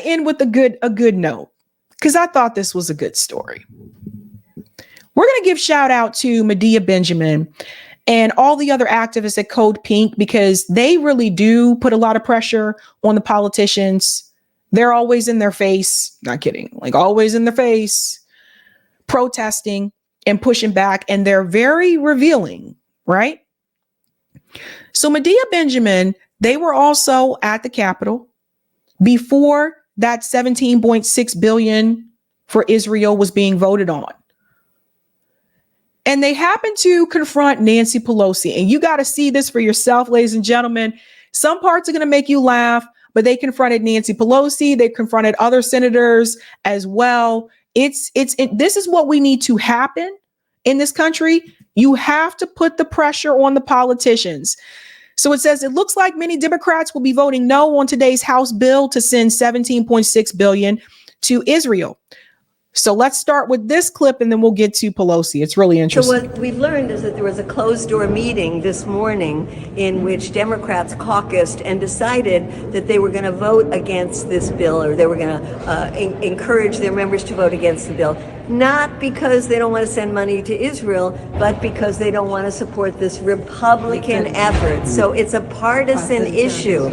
to end with a good note because I thought this was a good story. We're going to give shout out to Medea Benjamin and all the other activists at Code Pink because they really do put a lot of pressure on the politicians. They're always in their face. Not kidding. Like always in their face, protesting and pushing back. And they're very revealing, right? So Medea Benjamin, they were also at the Capitol before that 17.6 billion for Israel was being voted on. And they happened to confront Nancy Pelosi. And you got to see this for yourself, ladies and gentlemen. Some parts are going to make you laugh, but they confronted Nancy Pelosi. They confronted other senators as well. This is what we need to happen in this country. You have to put the pressure on the politicians. So it says, it looks like many Democrats will be voting no on today's House bill to send 17.6 billion to Israel. So let's start with this clip and then we'll get to Pelosi. It's really interesting. So what we've learned is that there was a closed door meeting this morning in which Democrats caucused and decided that they were going to vote against this bill, or they were going to encourage their members to vote against the bill. Not because they don't want to send money to Israel, but because they don't want to support this Republican effort. So it's a partisan issue.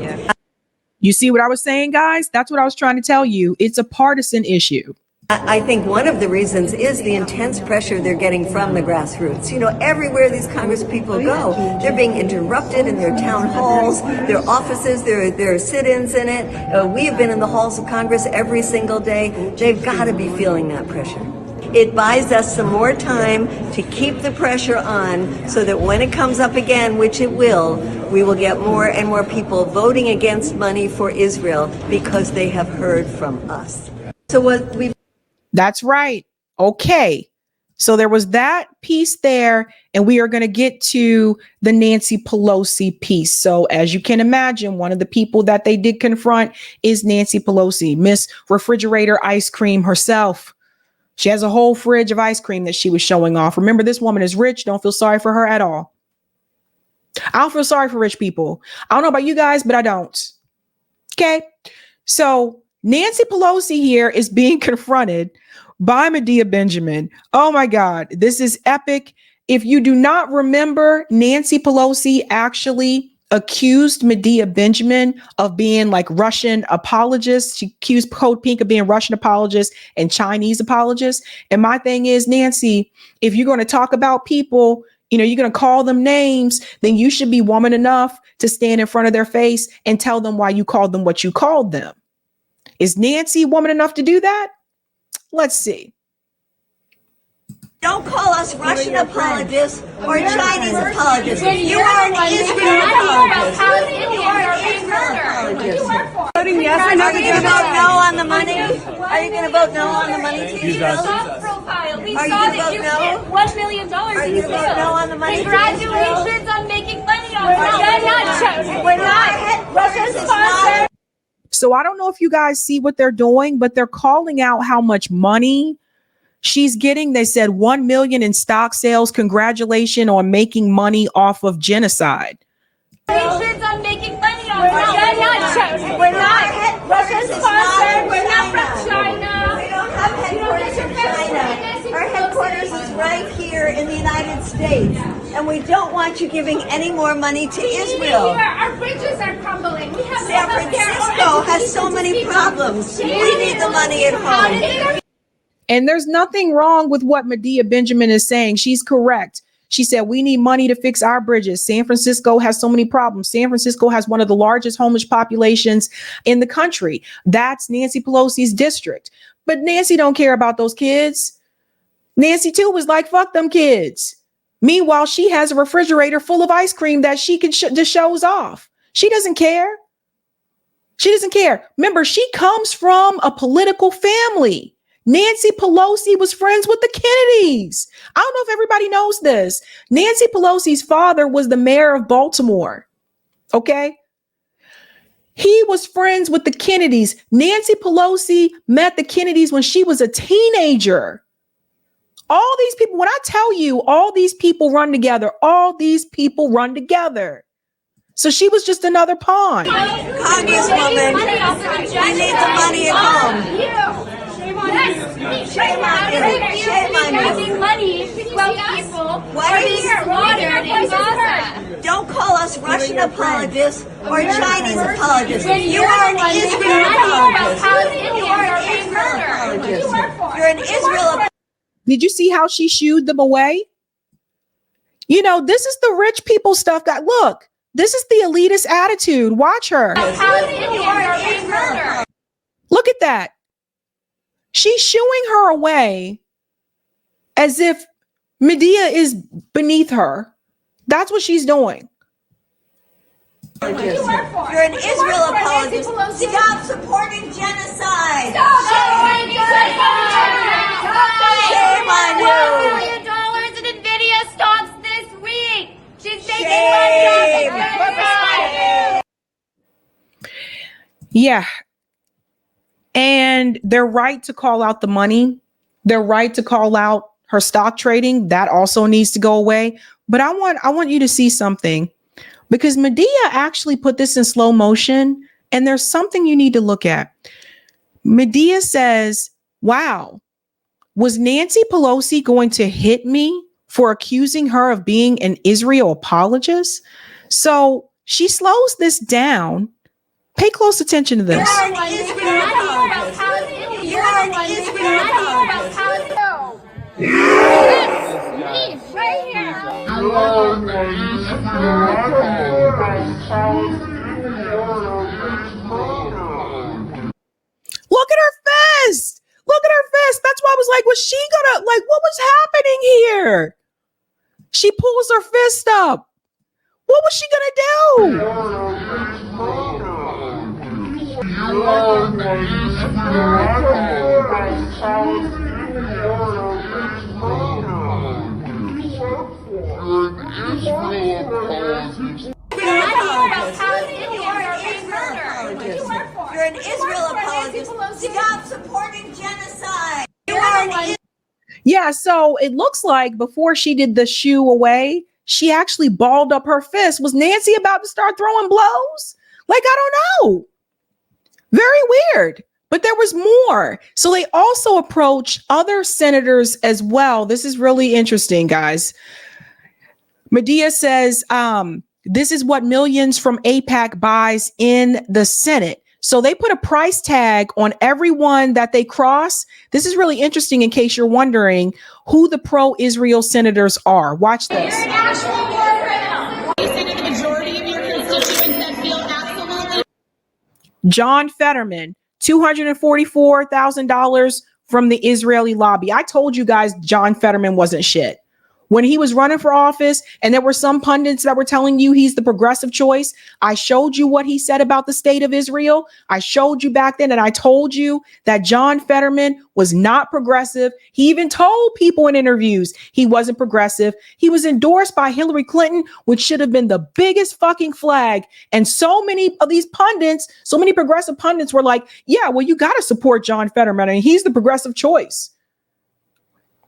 You see what I was saying, guys? That's what I was trying to tell you. It's a partisan issue. I think one of the reasons is the intense pressure they're getting from the grassroots. You know, everywhere these Congress people go, they're being interrupted in their town halls, their offices, their sit-ins in it. We have been in the halls of Congress every single day. They've got to be feeling that pressure. It buys us some more time to keep the pressure on so that when it comes up again, which it will, we will get more and more people voting against money for Israel because they have heard from us. So what we've That's right. Okay. So there was that piece there, and we are going to get to the Nancy Pelosi piece. So as you can imagine, one of the people that they did confront is Nancy Pelosi, Miss Refrigerator Ice Cream herself. She has a whole fridge of ice cream that she was showing off. Remember, this woman is rich. Don't feel sorry for her at all. I don't feel sorry for rich people. I don't know about you guys, but I don't. Okay. So Nancy Pelosi here is being confronted by Medea Benjamin. Oh my God, this is epic. If you do not remember, Nancy Pelosi actually accused Medea Benjamin of being like Russian apologists. She accused Code Pink of being Russian apologists and Chinese apologists. And my thing is, Nancy, if you're going to talk about people, you know, you're going to call them names, then you should be woman enough to stand in front of their face and tell them why you called them what you called them. Is Nancy woman enough to do that? Let's see. Don't call us Russian apologists or Chinese apologists. You are an Israel apologist. You are an Israel apologist. Voting yes or no? Are you going to vote no on the money? Are you going to vote no on the money to Israel? Profile. We Are saw you that you vote no? hit $1 million Are you going to vote no on the money to Israel? Congratulations on making money on it. We're not. Russia's not. So I don't know if you guys see what they're doing, but they're calling out how much money she's getting. They said 1 million in stock sales. Congratulations on making money off of genocide. Congratulations on making money on it. We're not. Russia's sponsored. We're not from China. We don't have headquarters in China. Our headquarters is right here in the United States. And we don't want you giving any more money to Israel. Our bridges are crumbling. We have San Francisco has so many problems. We need the money at home. And there's nothing wrong with what Medea Benjamin is saying. She's correct. She said, we need money to fix our bridges. San Francisco has so many problems. San Francisco has one of the largest homeless populations in the country. That's Nancy Pelosi's district. But Nancy don't care about those kids. Nancy too was like, fuck them kids. Meanwhile, she has a refrigerator full of ice cream that she can just shows off. She doesn't care. She doesn't care. Remember, she comes from a political family. Nancy Pelosi was friends with the Kennedys. I don't know if everybody knows this. Nancy Pelosi's father was the mayor of Baltimore. Okay. He was friends with the Kennedys. Nancy Pelosi met the Kennedys when she was a teenager. All these people, when I tell you all these people run together, all these people run together. So she was just another pawn. Congresswoman, we need the money at home. Shame on you. Shame on you. Shame on you. Raising money from people Why are you here? slaughtered in Gaza. Don't call us Russian apologists or Chinese apologists. When You you're are the an one Israel giving money from apologist. Palestinians You are are an being Israel murdered. apologist. You're an Israel apologist. Did you see how she shooed them away? You know, this is the rich people stuff. That look, this is the elitist attitude. Watch her. Palestinians are being murdered. Look at that. She's shooing her away as if Medea is beneath her. That's what she's doing. You're an Israel apologist. Stop supporting genocide. Shame on you. $1 billion in Nvidia stocks this week. She's making money off of Yeah. And they're right to call out the money. They're right to call out her stock trading. That also needs to go away. But I want you to see something, because Medea actually put this in slow motion. And there's something you need to look at. Medea says, wow, was Nancy Pelosi going to hit me for accusing her of being an Israel apologist? So she slows this down. Pay close attention to this. You're an Israel apologist. You're an Israel apologist. right here. Look at her fist. Look at her fist. That's why I was like, was she gonna, like, what was happening here? She pulls her fist up. What was she gonna do? You're an Israel apologist. Stop supporting genocide. You are an Yeah, so it looks like before she did the shoo away, she actually balled up her fist. Was Nancy about to start throwing blows? Like, I don't know. Very weird. But there was more. So they also approached other senators as well. This is really interesting, guys. Medea says, this is what millions from AIPAC buys in the Senate. So they put a price tag on everyone that they cross. This is really interesting in case you're wondering who the pro-Israel senators are. Watch this. John Fetterman, $244,000 from the Israeli lobby. I told you guys John Fetterman wasn't shit. When he was running for office and there were some pundits that were telling you he's the progressive choice, I showed you what he said about the state of Israel. I showed you back then, and I told you that John Fetterman was not progressive. He even told people in interviews he wasn't progressive. He was endorsed by Hillary Clinton, which should have been the biggest fucking flag. And so many of these pundits, so many progressive pundits were like, yeah, well, you got to support John Fetterman, and he's the progressive choice.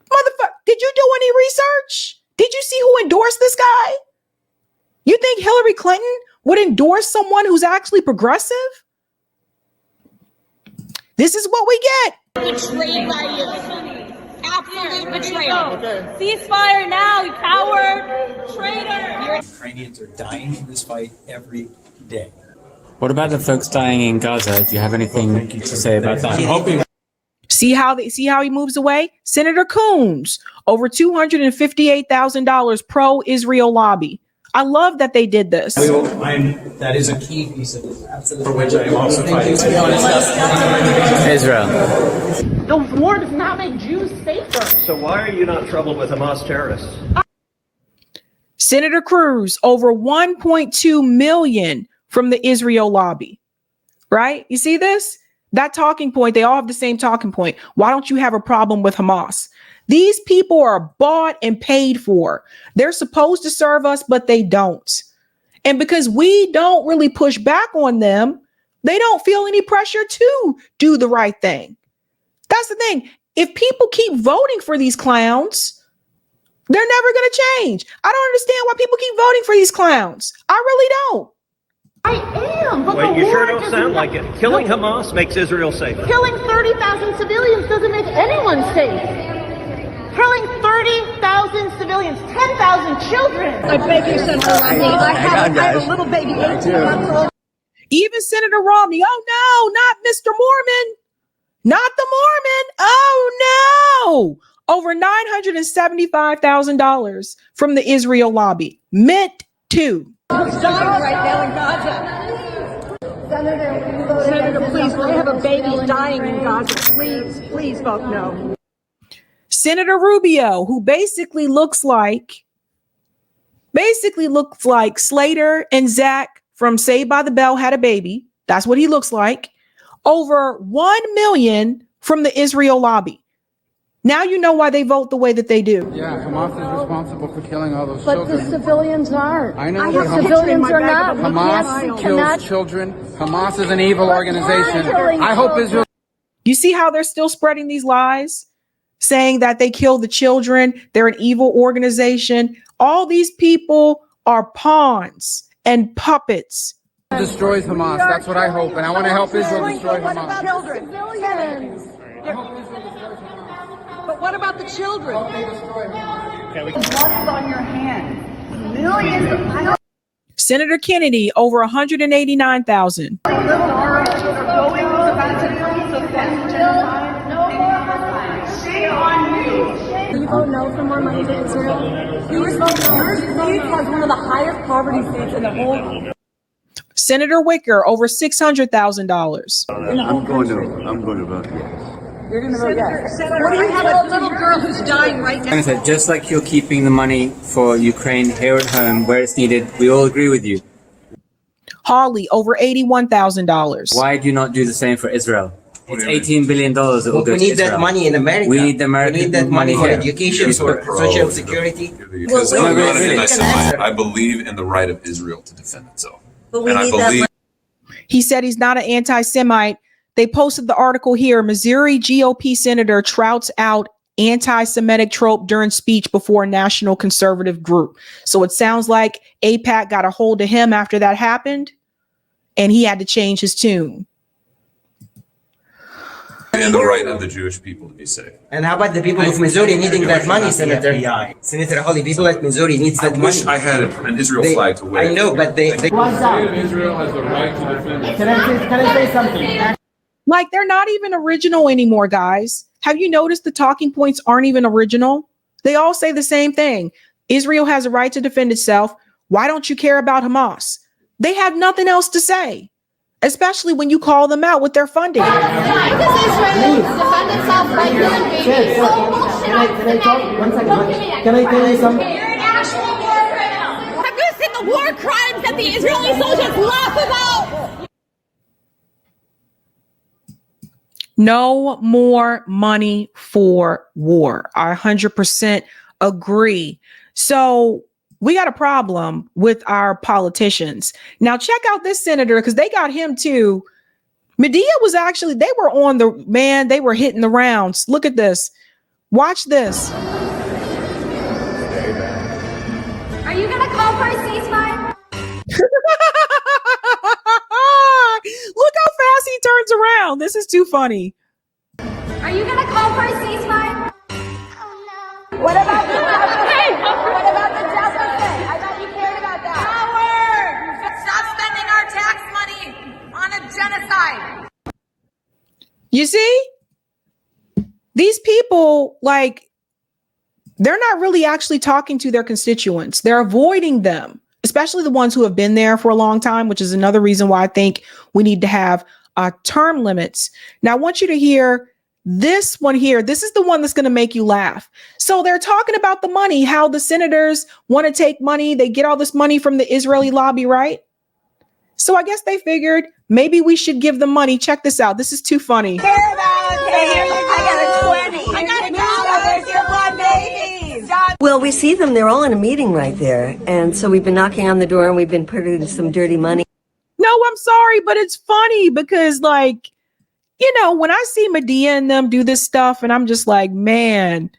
Motherfucker, did you do any research? Did you see who endorsed this guy? You think Hillary Clinton would endorse someone who's actually progressive? This is what we get. Betrayed by you. Absolute betrayal. Ceasefire now, you coward, traitor. Ukrainians are dying in this fight every day. What about the folks dying in Gaza? Do you have anything to say about that? I'm hoping. See how he moves away? Senator Coons, over $258,000 pro-Israel lobby. I love that they did this. That is a key piece of this, for which I am also fighting. Israel. The war does not make Jews safer. So why are you not troubled with Hamas terrorists? Senator Cruz, over 1.2 million from the Israel lobby. Right? You see this? That talking point, they all have the same talking point. Why don't you have a problem with Hamas? These people are bought and paid for. They're supposed to serve us, but they don't. And because we don't really push back on them, they don't feel any pressure to do the right thing. That's the thing. If people keep voting for these clowns, they're never going to change. I don't understand why people keep voting for these clowns. I really don't. I am, but Well, the you war sure don't does sound not- like it. Killing Hamas makes Israel safer. Killing 30,000 civilians doesn't make anyone safe. Killing 30,000 civilians, 10,000 children. I beg you, Senator Romney. I have a little baby, 18 months old. Even Senator Romney, oh no, not Mr. Mormon. Not the Mormon. Oh no. Over $975,000 from the Israel lobby. Meant to. Who's dying right now in Gaza? Senator, please, I have a baby dying in Gaza. Please vote no. Senator Rubio, who basically looks like Slater and Zach from Saved by the Bell had a baby. That's what he looks like. Over 1 million from the Israel lobby. Now you know why they vote the way that they do. Yeah, Hamas is responsible for killing all those But children. the civilians aren't. I know, The but civilians are not. Hamas kills children. Hamas is an evil organization. I hope Israel. You see how they're still spreading these lies? Saying that they kill the children. They're an evil organization. All these people are pawns and puppets. Destroys Hamas. That's what I hope, and I want to help Israel destroy Hamas. Children. But what about the children? What is on your hands? Millions of Senator Kennedy, over 189,000. little girls are going about to kill the genocide. Shame on you. Do you vote no for more money to Israel? Your state has one of the highest poverty states in the whole. Senator Wicker, over $600,000. I'm going to vote yes. You're going to vote yes. What do you have a little girl who's dying right now? Senator, just like you're keeping the money for Ukraine here at home where it's needed, we all agree with you. Hawley, over $81,000. Why do you not do the same for Israel? It's $18 billion that will go to We need Israel. that money in America. We need the American We need that money for here. education, for social security. Because Well, I'm not an really? anti-Semite. I believe in the right of Israel to defend itself. But we And I need that believe He said he's not an anti-Semite. They posted the article here. Missouri GOP Senator trouts out anti-Semitic trope during speech before a national conservative group. So it sounds like AIPAC got a hold of him after that happened, and he had to change his tune. in the right of the Jewish people to be safe. And how about the people of Missouri needing that money, Senator? Senator Holly, people at Missouri needs that I money. wish I had an Israel flag to wave. I know, but they Israel has the right to defend itself. Can I say something? Like, they're not even original anymore, guys. Have you noticed the talking points aren't even original? They all say the same thing. Israel has a right to defend itself. Why don't you care about Hamas? They have nothing else to say, especially when you call them out with their funding. Why does Israel defend itself by killing babies? Can I talk? 1 second. Can I tell you something? You're an actual war criminal. Have you seen the war crimes that the Israeli soldiers laugh about? No more money for war. I 100% agree. So we got a problem with our politicians. Now check out this senator, because they got him too. Medea was actually, they were on the, man, they were hitting the rounds. Look at this. Watch this. Are you gonna call for a ceasefire? Look how fast he turns around. This is too funny. Are you gonna call for a ceasefire? What about the What about the justice thing? I thought you cared about that. Stop spending our tax money on a genocide. You see? These people, like, they're not really actually talking to their constituents. They're avoiding them, especially the ones who have been there for a long time, which is another reason why I think we need to have term limits. Now, I want you to hear this one here. This is the one that's going to make you laugh. So they're talking about the money, how the senators want to take money. They get all this money from the Israeli lobby, right? So I guess they figured maybe we should give them money. Check this out. This is too funny. I got a 20. I got $1. Your blood babies. Well, we see them. They're all in a meeting right there. And so we've been knocking on the door and we've been putting some dirty money. No, I'm sorry, but it's funny because, like, you know, when I see Medea and them do this stuff, and I'm just like, man,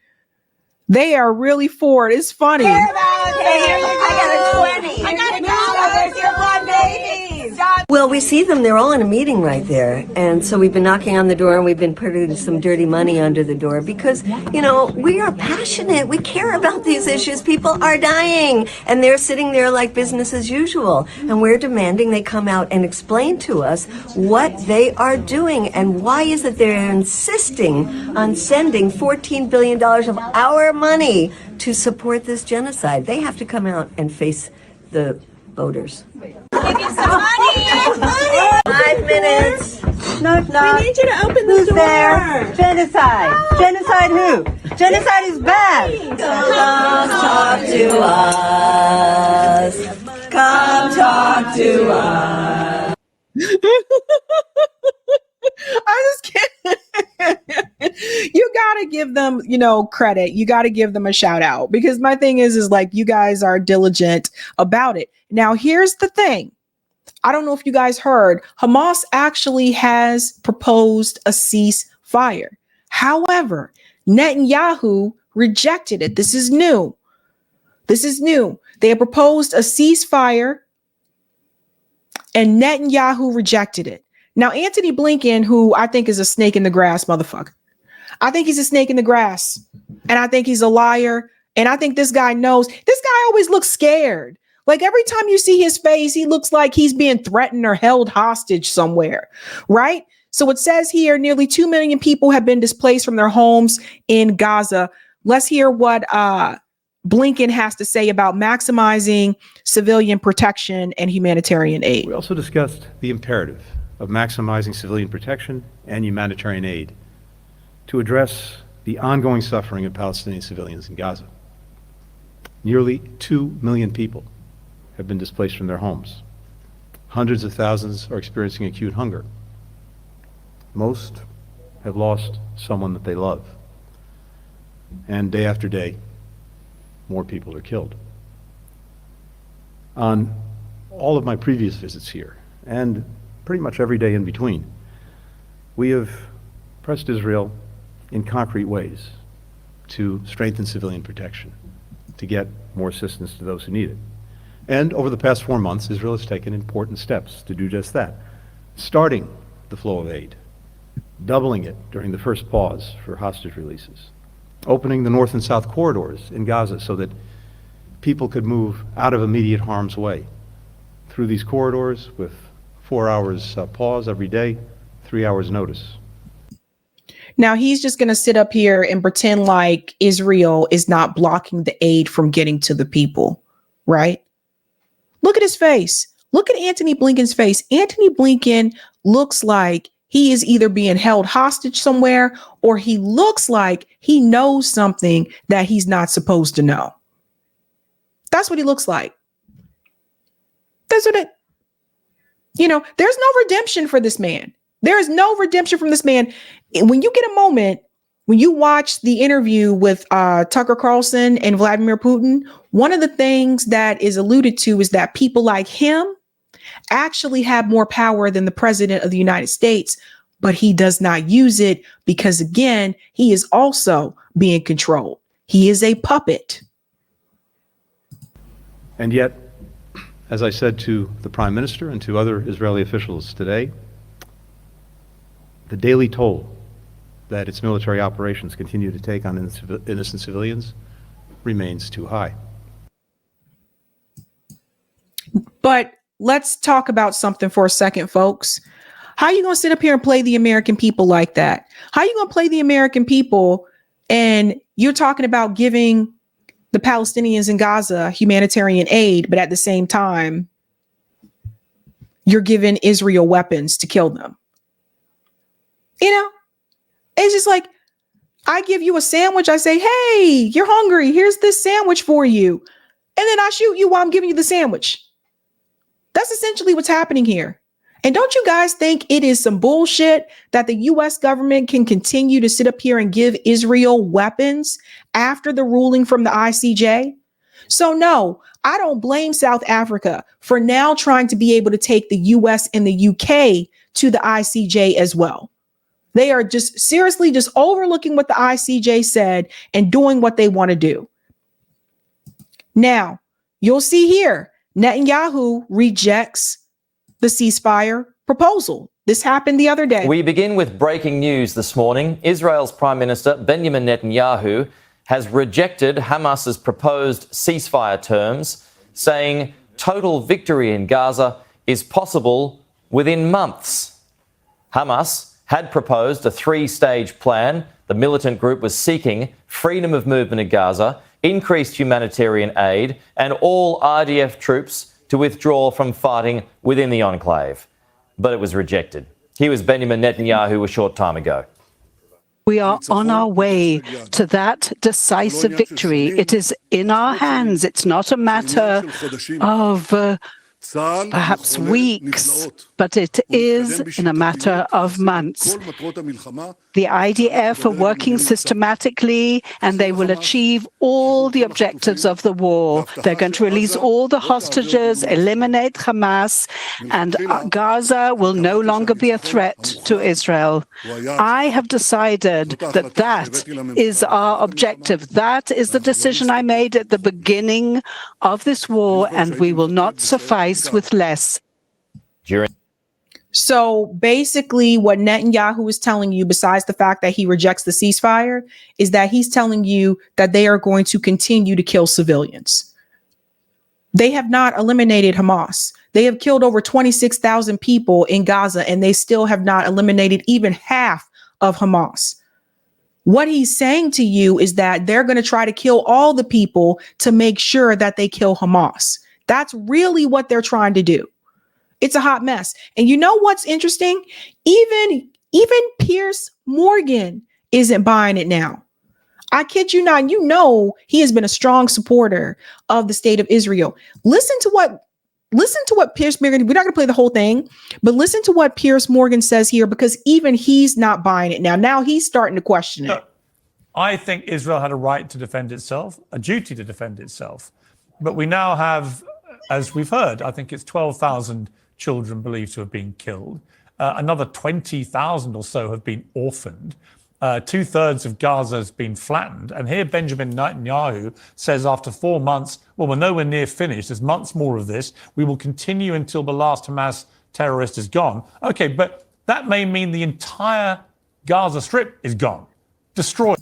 they are really for it. It's funny. I got a 20. I got $1. Your blood babies. Well, we see them. They're all in a meeting right there. And so we've been knocking on the door and we've been putting some dirty money under the door because, you know, we are passionate. We care about these issues. People are dying and they're sitting there like business as usual. And we're demanding they come out and explain to us what they are doing and why is it they're insisting on sending $14 billion of our money to support this genocide. They have to come out and face the voters. Give you some money! 5 minutes. Knock, knock. We need you to open the door. There? Genocide. Genocide who? Genocide is bad. Come talk to us. Come talk to us. I just can't. You gotta give them, you know, credit. You gotta give them a shout out because my thing is like you guys are diligent about it. Now, here's the thing. I don't know if you guys heard, Hamas actually has proposed a ceasefire. However, Netanyahu rejected it. This is new. This is new. They have proposed a ceasefire and Netanyahu rejected it. Now, Anthony Blinken, who I think is a snake in the grass, motherfucker. I think he's a snake in the grass. And I think he's a liar. And I think this guy knows. This guy always looks scared. Like every time you see his face, he looks like he's being threatened or held hostage somewhere, right? So it says here nearly 2 million people have been displaced from their homes in Gaza. Let's hear what Blinken has to say about maximizing civilian protection and humanitarian aid. We also discussed the imperative of maximizing civilian protection and humanitarian aid to address the ongoing suffering of Palestinian civilians in Gaza. Nearly 2 million people have been displaced from their homes. Hundreds of thousands are experiencing acute hunger. Most have lost someone that they love. And day after day, more people are killed. On all of my previous visits here, and pretty much every day in between, we have pressed Israel in concrete ways to strengthen civilian protection, to get more assistance to those who need it. And over the past 4 months, Israel has taken important steps to do just that, starting the flow of aid, doubling it during the first pause for hostage releases, opening the north and south corridors in Gaza so that people could move out of immediate harm's way through these corridors with 4 hours pause every day, 3 hours notice. Now he's just going to sit up here and pretend like Israel is not blocking the aid from getting to the people, right? Look at his face. Look at Anthony Blinken's face. Anthony Blinken looks like he is either being held hostage somewhere or he looks like he knows something that he's not supposed to know. That's what he looks like. That's what it, you know, there's no redemption for this man. There is no redemption from this man. When you get a moment, when you watch the interview with Tucker Carlson and Vladimir Putin, one of the things that is alluded to is that people like him actually have more power than the president of the United States, but he does not use it because, again, he is also being controlled. He is a puppet. And yet, as I said to the Prime Minister and to other Israeli officials today, the daily toll that its military operations continue to take on innocent civilians remains too high. But let's talk about something for a second, folks. How are you going to sit up here and play the American people like that? How are you going to play the American people and you're talking about giving the Palestinians in Gaza humanitarian aid, but at the same time, you're giving Israel weapons to kill them? You know, it's just like, I give you a sandwich. I say, hey, you're hungry. Here's this sandwich for you. And then I shoot you while I'm giving you the sandwich. That's essentially what's happening here. And don't you guys think it is some bullshit that the US government can continue to sit up here and give Israel weapons after the ruling from the ICJ? So no, I don't blame South Africa for now trying to be able to take the US and the UK to the ICJ as well. They are just seriously just overlooking what the ICJ said and doing what they want to do. Now, you'll see here, Netanyahu rejects the the ceasefire proposal. This happened the other day. We begin with breaking news this morning. Israel's Prime Minister Benjamin Netanyahu has rejected Hamas's proposed ceasefire terms, saying total victory in Gaza is possible within months. Hamas had proposed a three-stage plan. The militant group was seeking freedom of movement in Gaza, increased humanitarian aid, and all IDF troops to withdraw from fighting within the enclave. But it was rejected. Here was Benjamin Netanyahu a short time ago. We are on our way to that decisive victory. It is in our hands. It's not a matter of perhaps weeks, but it is in a matter of months. The IDF are working systematically, and they will achieve all the objectives of the war. They're going to release all the hostages, eliminate Hamas, and Gaza will no longer be a threat to Israel. I have decided that that is our objective. That is the decision I made at the beginning of this war, and we will not suffice with less. So basically what Netanyahu is telling you, besides the fact that he rejects the ceasefire, is that he's telling you that they are going to continue to kill civilians. They have not eliminated Hamas. They have killed over 26,000 people in Gaza, and they still have not eliminated even half of Hamas. What he's saying to you is that they're going to try to kill all the people to make sure that they kill Hamas. That's really what they're trying to do. It's a hot mess. And you know what's interesting? Even Piers Morgan isn't buying it now. I kid you not. You know, he has been a strong supporter of the state of Israel. Listen to what Piers Morgan, we're not going to play the whole thing, but listen to what Piers Morgan says here, because even he's not buying it now. Now he's starting to question it. I think Israel had a right to defend itself, a duty to defend itself. But we now have, as we've heard, I think it's 12,000 children believed to have been killed. Another 20,000 or so have been orphaned. 2/3 of Gaza has been flattened. And here Benjamin Netanyahu says after 4 months, well, we're nowhere near finished. There's months more of this. We will continue until the last Hamas terrorist is gone. Okay, but that may mean the entire Gaza Strip is gone, destroyed.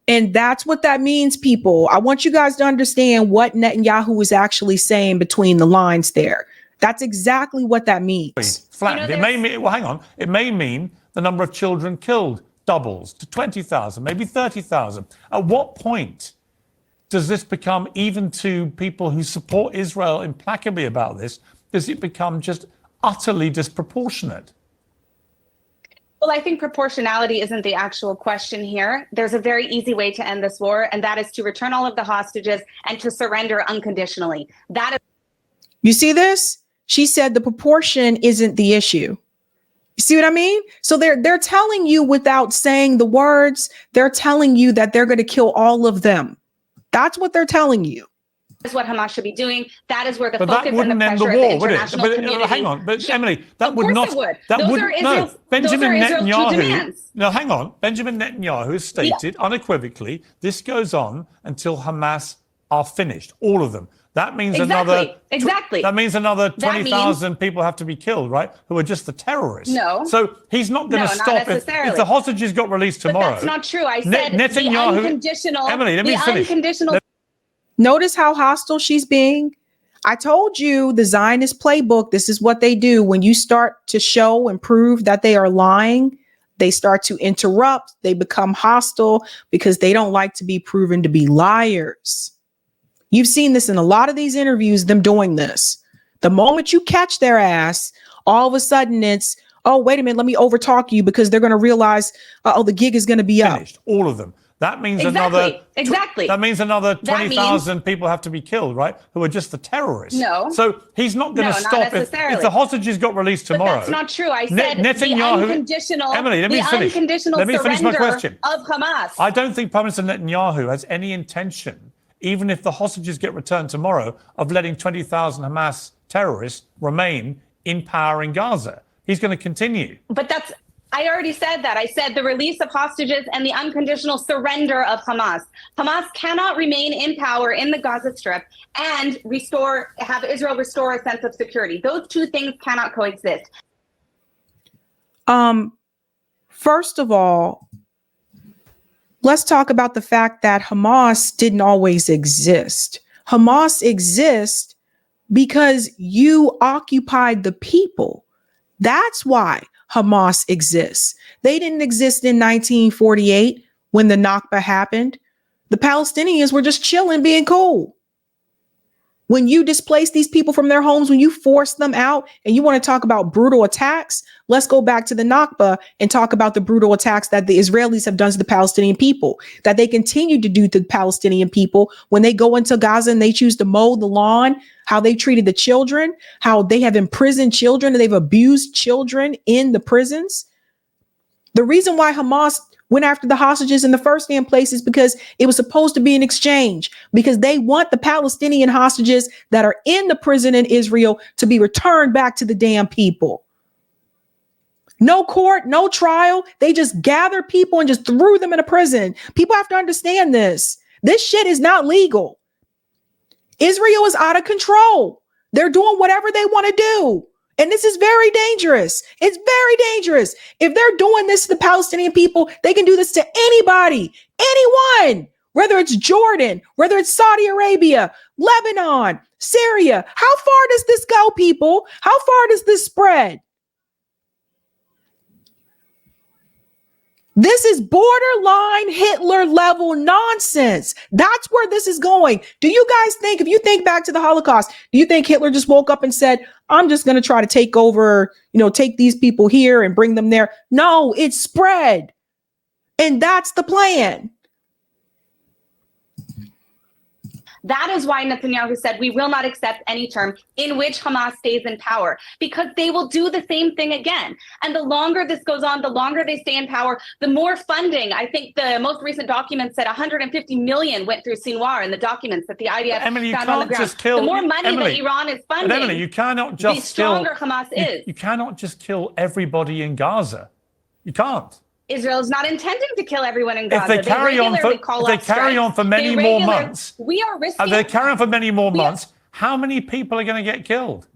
And that's what that means, people. I want you guys to understand what Netanyahu is actually saying between the lines there. That's exactly what that means. Flattened. It may mean, well, hang on. It may mean the number of children killed doubles to 20,000, maybe 30,000. At what point does this become, even to people who support Israel implacably about this, does it become just utterly disproportionate? Well, I think proportionality isn't the actual question here. There's a very easy way to end this war, and that is to return all of the hostages and to surrender unconditionally. That is. You see this? She said the proportion isn't the issue. You see what I mean? So they're telling you without saying the words, they're telling you that they're going to kill all of them. That's what they're telling you. That is what Hamas should be doing. That is where the but focus and the pressure of the international community. Hang on, but Emily, that would not. That would no. Benjamin Netanyahu. No, hang on. Benjamin Netanyahu has stated unequivocally, this goes on until Hamas are finished, all of them. That means another 20,000 people have to be killed, right? Who are just the terrorists. No. So he's not going to stop if the hostages got released tomorrow. But that's not true. I said Netanyahu, the unconditional. Emily, let me finish. Notice how hostile she's being. I told you the Zionist playbook. This is what they do when you start to show and prove that they are lying. They start to interrupt. They become hostile because they don't like to be proven to be liars. You've seen this in a lot of these interviews, them doing this. The moment you catch their ass, all of a sudden it's, oh, wait a minute, let me overtalk you because they're going to realize, the gig is going to be up. All of them. That means another 20,000 people have to be killed, right? Who are just the terrorists. No. So he's not going to stop if the hostages got released tomorrow. But that's not true. I said Netanyahu, the unconditional, Emily, let me finish. Unconditional surrender my question. Of Hamas. I don't think Prime Minister Netanyahu has any intention, even if the hostages get returned tomorrow, of letting 20,000 Hamas terrorists remain in power in Gaza. He's going to continue. But that's I already said that. I said the release of hostages and the unconditional surrender of Hamas. Hamas cannot remain in power in the Gaza Strip and have Israel restore a sense of security. Those two things cannot coexist. First of all, let's talk about the fact that Hamas didn't always exist. Hamas exists because you occupied the people. That's why Hamas exists. They didn't exist in 1948 when the Nakba happened. The Palestinians were just chilling, being cool. When you displace these people from their homes, when you force them out, and you want to talk about brutal attacks, let's go back to the Nakba and talk about the brutal attacks that the Israelis have done to the Palestinian people, that they continue to do to the Palestinian people when they go into Gaza and they choose to mow the lawn, how they treated the children, how they have imprisoned children and they've abused children in the prisons. The reason why Hamas went after the hostages in the first damn place is because it was supposed to be an exchange, because they want the Palestinian hostages that are in the prison in Israel to be returned back to the damn people. No court, no trial. They just gathered people and just threw them in a prison. People have to understand this. This shit is not legal. Israel is out of control. They're doing whatever they want to do. And this is very dangerous. It's very dangerous. If they're doing this to the Palestinian people, they can do this to anybody, anyone, whether it's Jordan, whether it's Saudi Arabia, Lebanon, Syria. How far does this go, people? How far does this spread? This is borderline Hitler level nonsense. That's where this is going. Do you guys think, if you think back to the Holocaust, do you think Hitler just woke up and said, I'm just going to try to take over, take these people here and bring them there? No, it's spread. And that's the plan. That is why Netanyahu said we will not accept any term in which Hamas stays in power, because they will do the same thing again. And the longer this goes on, the longer they stay in power, the more funding. I think the most recent document said 150 million went through Sinwar in the documents that the IDF found on the ground. The more money that Iran is funding, Emily, you cannot just the stronger Hamas is. You cannot just kill everybody in Gaza. You can't. Israel is not intending to kill everyone in Gaza. If they carry on for many more months, we are risking. If they carry on for many more months, how many people are going to get killed?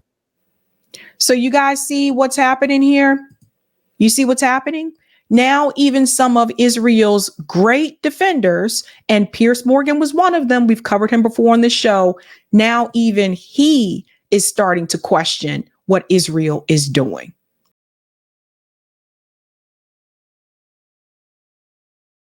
So you guys see what's happening here? You see what's happening? Now, even some of Israel's great defenders, and Piers Morgan was one of them. We've covered him before on this show. Now, even he is starting to question what Israel is doing.